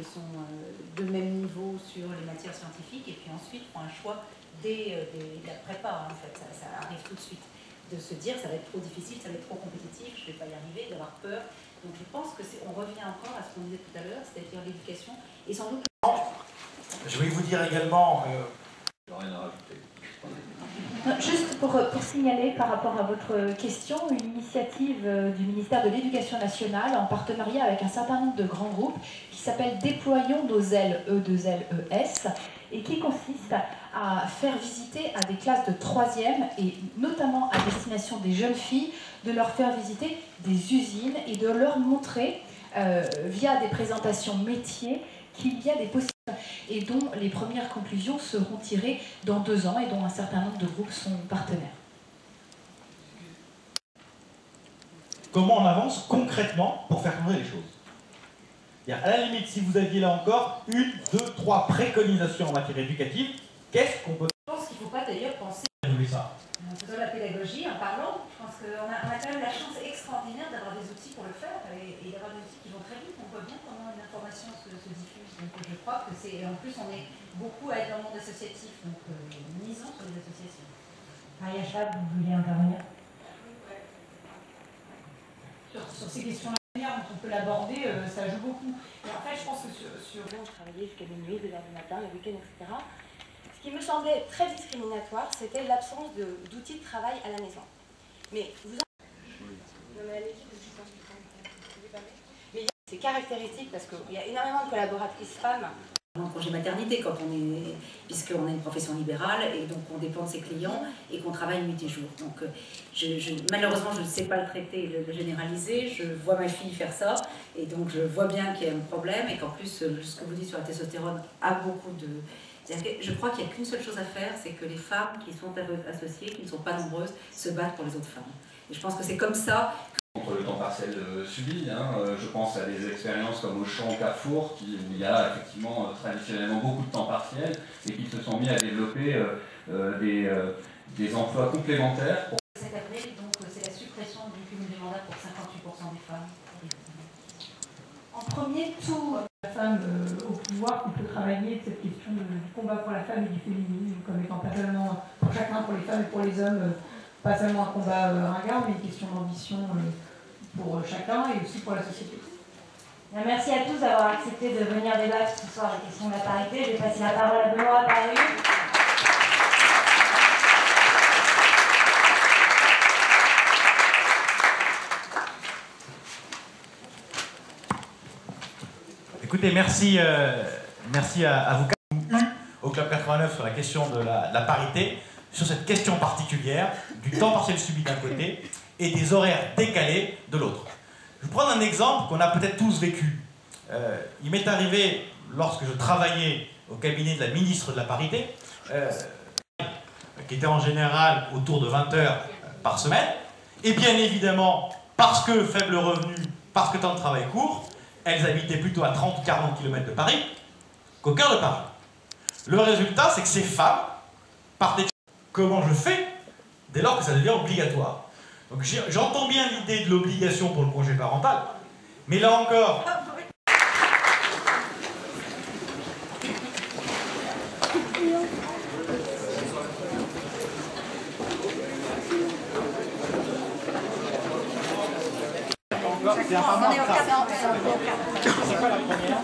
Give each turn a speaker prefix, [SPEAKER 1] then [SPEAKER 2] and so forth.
[SPEAKER 1] sont de même niveau sur les matières scientifiques, et puis ensuite font un choix dès la prépa, en fait, ça arrive tout de suite, de se dire ça va être trop difficile, ça va être trop compétitif, je ne vais pas y arriver, d'avoir peur. Donc je pense que on revient encore à ce qu'on disait tout à l'heure, c'est-à-dire l'éducation, et sans doute...
[SPEAKER 2] Je vais vous dire également...
[SPEAKER 3] Rien à rajouter.
[SPEAKER 4] Juste pour signaler par rapport à votre question, une initiative du ministère de l'Éducation nationale en partenariat avec un certain nombre de grands groupes qui s'appelle Déployons nos ailes, E2LES, et qui consiste à faire visiter à des classes de 3e et notamment à destination des jeunes filles, de leur faire visiter des usines et de leur montrer via des présentations métiers qu'il y a des possibilités et dont les premières conclusions seront tirées dans 2 ans et dont un certain nombre de groupes sont partenaires.
[SPEAKER 2] Comment on avance concrètement pour faire changer les choses? À la limite, si vous aviez là encore 1, 2, 3 préconisations en matière éducative, qu'est-ce qu'on peut...
[SPEAKER 1] Je pense qu'il ne faut pas d'ailleurs penser
[SPEAKER 2] ça.
[SPEAKER 1] en faisant la pédagogie, en parlant. Je pense qu'on a quand même la chance extraordinaire d'avoir des outils pour le faire et d'avoir des outils qui vont très vite. On voit bien comment l'information se diffuse. Donc je crois que c'est... En plus, on est beaucoup à être dans le monde associatif, donc misons sur les associations.
[SPEAKER 4] Maria Schwab, vous voulez intervenir?
[SPEAKER 5] Sur ces questions-là, dont on peut l'aborder, ça joue beaucoup. Et en fait, je pense que sur
[SPEAKER 6] travailler jusqu'à minuit, 2 h du matin, le week-end, etc. Ce qui me semblait très discriminatoire, c'était l'absence d'outils de travail à la maison. Mais vous en... Mais c'est caractéristique parce qu'il y a énormément de collaboratrices femmes.
[SPEAKER 1] En congé maternité, quand on est, puisqu'on a une profession libérale et donc on dépend de ses clients et qu'on travaille nuit et jour. Donc malheureusement je ne sais pas le traiter, le généraliser, je vois ma fille faire ça et donc je vois bien qu'il y a un problème et qu'en plus ce que vous dites sur la testostérone a beaucoup de... Je crois qu'il n'y a qu'une seule chose à faire, c'est que les femmes qui sont associées, qui ne sont pas nombreuses, se battent pour les autres femmes. Et je pense que c'est comme ça...
[SPEAKER 3] Contre le temps partiel subi, je pense à des expériences comme Auchan, Carrefour, où il y a effectivement traditionnellement beaucoup de temps partiel et qui se sont mis à développer des emplois complémentaires.
[SPEAKER 1] Cette année, donc c'est la suppression du cumul des mandats pour 58% des femmes.
[SPEAKER 5] en premier, tout la femme au pouvoir qui peut travailler de cette question du combat pour la femme et du féminisme, comme étant pas seulement pour chacun, pour les femmes et pour les hommes, pas seulement un combat ringard, mais une question d'ambition pour chacun et aussi pour la société.
[SPEAKER 4] Merci à tous d'avoir accepté de venir débattre ce soir la question de la parité. Je vais passer la parole à Benoît Paru.
[SPEAKER 2] Écoutez, merci à vous au Club 89 sur la question de la parité, sur cette question particulière du temps partiel subi d'un côté et des horaires décalés de l'autre. Je vais prendre un exemple qu'on a peut-être tous vécu. Il m'est arrivé, lorsque je travaillais au cabinet de la ministre de la parité, qui était en général autour de 20 heures par semaine, et bien évidemment, parce que faible revenu, parce que temps de travail court, elles habitaient plutôt à 30-40 km de Paris qu'au cœur de Paris. Le résultat, c'est que ces femmes partaient. Comment je fais dès lors que ça devient obligatoire? Donc j'entends bien l'idée de l'obligation pour le congé parental, mais là encore... C'est un format. C'est quoi la première?